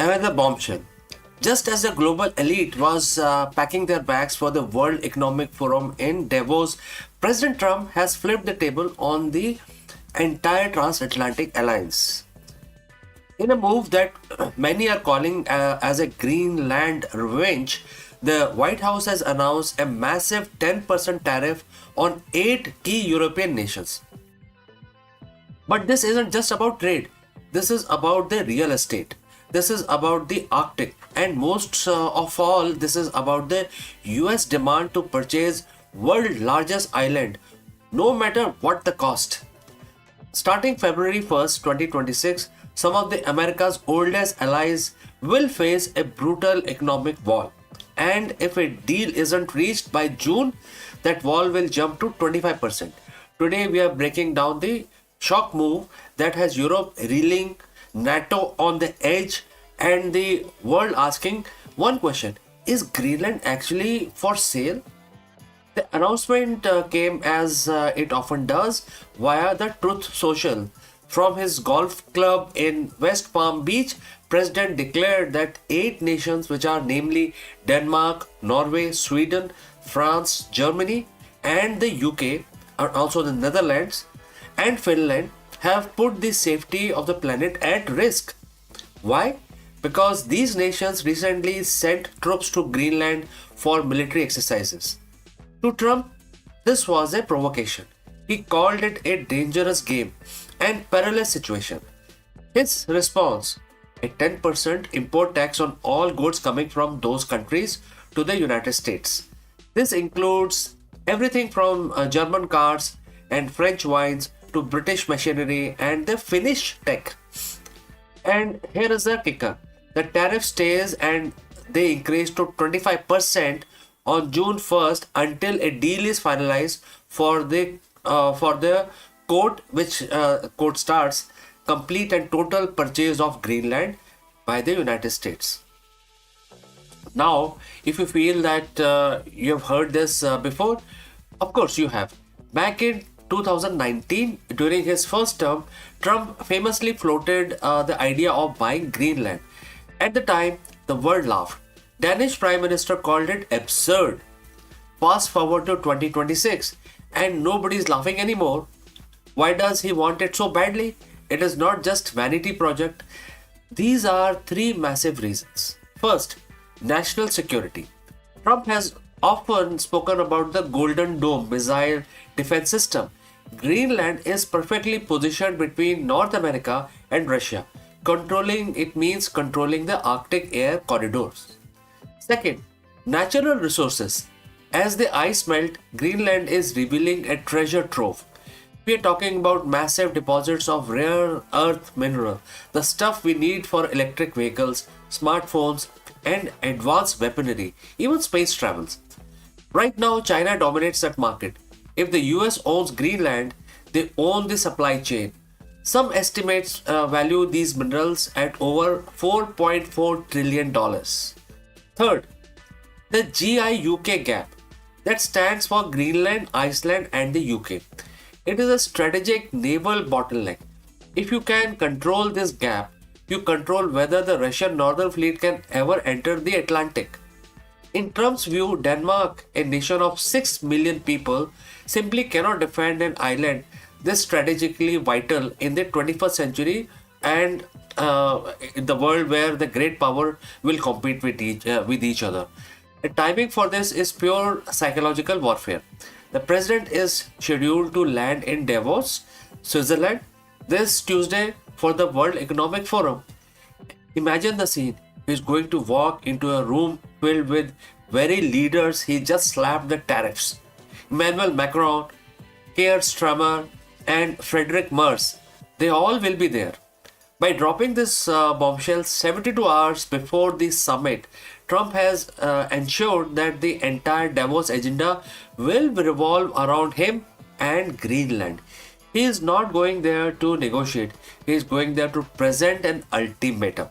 another bombshell. Just as the global elite was packing their bags for the World Economic Forum in Davos, President Trump has flipped the table on the entire transatlantic alliance. In a move that many are calling as a Greenland Revenge, the White House has announced a massive 10% tariff on 8 key European nations. But this isn't just about trade. This is about the real estate. This is about the Arctic. And most of all, this is about the US demand to purchase world's largest island, no matter what the cost. Starting February 1st, 2026, some of the America's oldest allies will face a brutal economic wall. And if a deal isn't reached by June, that wall will jump to 25%. Today we are breaking down the shock move that has Europe reeling, NATO on the edge, and the world asking one question: is Greenland actually for sale? The announcement came as it often does via the Truth Social. From his golf club in West Palm Beach, President declared that 8 nations, which are namely Denmark, Norway, Sweden, France, Germany, and the UK, and also the Netherlands and Finland, have put the safety of the planet at risk. Why? Because these nations recently sent troops to Greenland for military exercises. To Trump, this was a provocation. He called it a dangerous game and perilous situation. His response: a 10% import tax on all goods coming from those countries to the United States. This includes everything from German cars and French wines to British machinery and the Finnish tech. And here is the kicker: the tariff stays and they increase to 25% on June 1st until a deal is finalized for the quote, which quote starts complete and total purchase of Greenland by the United States. Now, if you feel that you have heard this before, of course you have. Back in 2019, during his first term, Trump famously floated the idea of buying Greenland. At the time, the world laughed. Danish Prime Minister called it absurd. Fast forward to 2026, and nobody is laughing anymore. Why does he want it so badly? It is not just vanity project. These are 3 massive reasons. First, national security. Trump has often spoken about the Golden Dome missile defense system. Greenland is perfectly positioned between North America and Russia. Controlling it means controlling the Arctic air corridors. Second, natural resources. As the ice melt, Greenland is revealing a treasure trove. We are talking about massive deposits of rare earth mineral, the stuff we need for electric vehicles, smartphones, and advanced weaponry, even space travels. Right now, China dominates that market. If the US owns Greenland, they own the supply chain. Some estimates value these minerals at over $4.4 trillion. Third, the GI-UK gap. That stands for Greenland, Iceland, and the UK. It is a strategic naval bottleneck. If you can control this gap, you control whether the Russian Northern Fleet can ever enter the Atlantic. In Trump's view, Denmark, a nation of 6 million people, simply cannot defend an island this strategically vital in the 21st century and in the world where the great power will compete with each other. The timing for this is pure psychological warfare. The president is scheduled to land in Davos, Switzerland, this Tuesday for the World Economic Forum. Imagine the scene. He is going to walk into a room filled with very leaders he just slapped the tariffs. Emmanuel Macron, Keir Starmer, and Frederick Merz. They all will be there. By dropping this bombshell 72 hours before the summit, Trump has ensured that the entire Davos agenda will revolve around him and Greenland. He is not going there to negotiate. He is going there to present an ultimatum.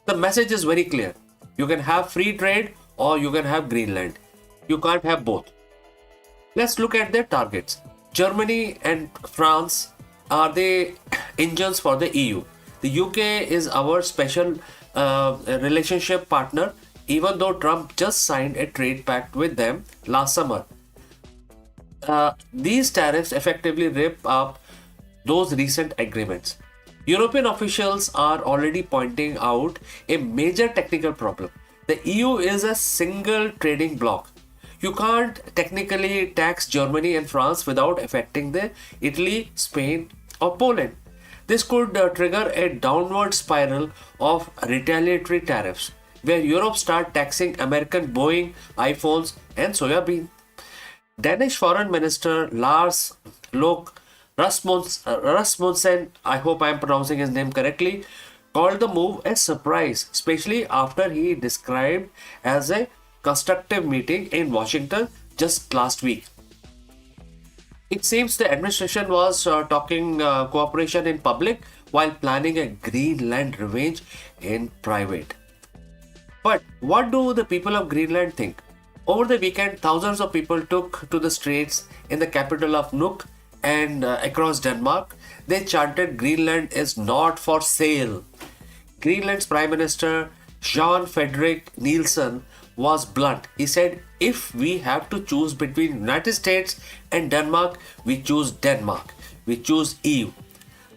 The message is very clear. You can have free trade or you can have Greenland. You can't have both. Let's look at their targets. Germany and France are the engines for the EU. The UK is our special relationship partner, even though Trump just signed a trade pact with them last summer. These tariffs effectively rip up those recent agreements. European officials are already pointing out a major technical problem. The EU is a single trading bloc. You can't technically tax Germany and France without affecting the Italy, Spain, or Poland. This could trigger a downward spiral of retaliatory tariffs, where Europe start taxing American Boeing, iPhones, and soybean. Danish Foreign Minister Lars Løkke Rasmussen, I hope I am pronouncing his name correctly, called the move a surprise, especially after he described as a constructive meeting in Washington just last week. It seems the administration was talking cooperation in public while planning a Greenland Revenge in private. But what do the people of Greenland think? Over the weekend, thousands of people took to the streets in the capital of Nuuk and across Denmark. They chanted, "Greenland is not for sale." Greenland's Prime Minister Jean Frederick Nielsen was blunt. He said, "If we have to choose between United States and Denmark, we choose Denmark. We choose EU."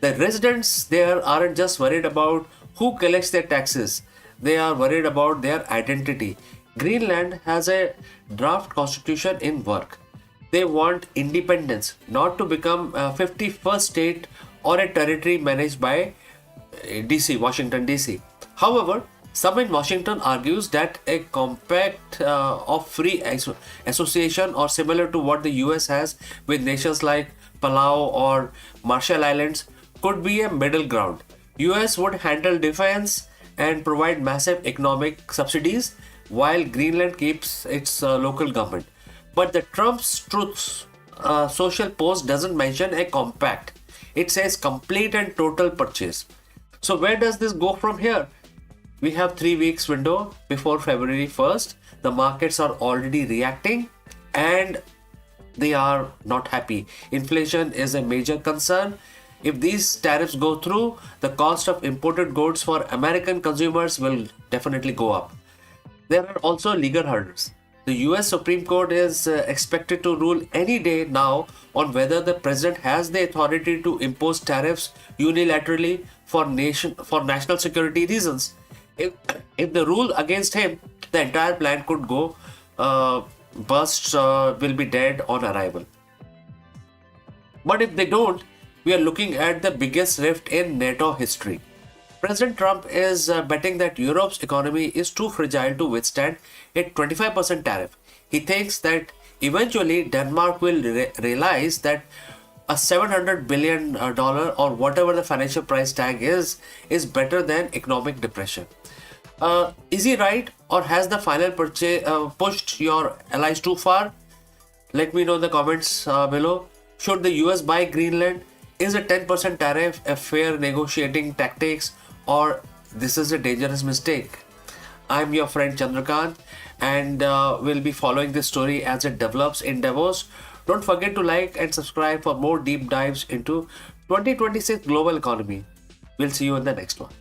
The residents there aren't just worried about who collects their taxes. They are worried about their identity. Greenland has a draft constitution in work. They want independence, not to become a 51st state or a territory managed by DC, Washington DC. However, some in Washington argues that a compact of free association or similar to what the US has with nations like Palau or Marshall Islands could be a middle ground. US would handle defense and provide massive economic subsidies while Greenland keeps its local government. But the Trump's Truth Social post doesn't mention a compact. It says complete and total purchase. So where does this go from here? We have 3 weeks window before February 1st. The markets are already reacting and they are not happy. Inflation is a major concern. If these tariffs go through, the cost of imported goods for American consumers will definitely go up. There are also legal hurdles. The US Supreme Court is expected to rule any day now on whether the president has the authority to impose tariffs unilaterally for national security reasons. If the rule against him, the entire plan could go bust, will be dead on arrival. But if they don't, we are looking at the biggest rift in NATO history. President Trump is betting that Europe's economy is too fragile to withstand a 25% tariff. He thinks that eventually Denmark will realize that a $700 billion or whatever the financial price tag is better than economic depression. Is he right, or has the final purchase pushed your allies too far? Let me know in the comments below. Should the US buy Greenland? Is a 10% tariff a fair negotiating tactics, or this is a dangerous mistake? I'm your friend Chandrakant, and we'll be following this story as it develops in Davos. Don't forget to like and subscribe for more deep dives into 2026 global economy. We'll see you in the next one.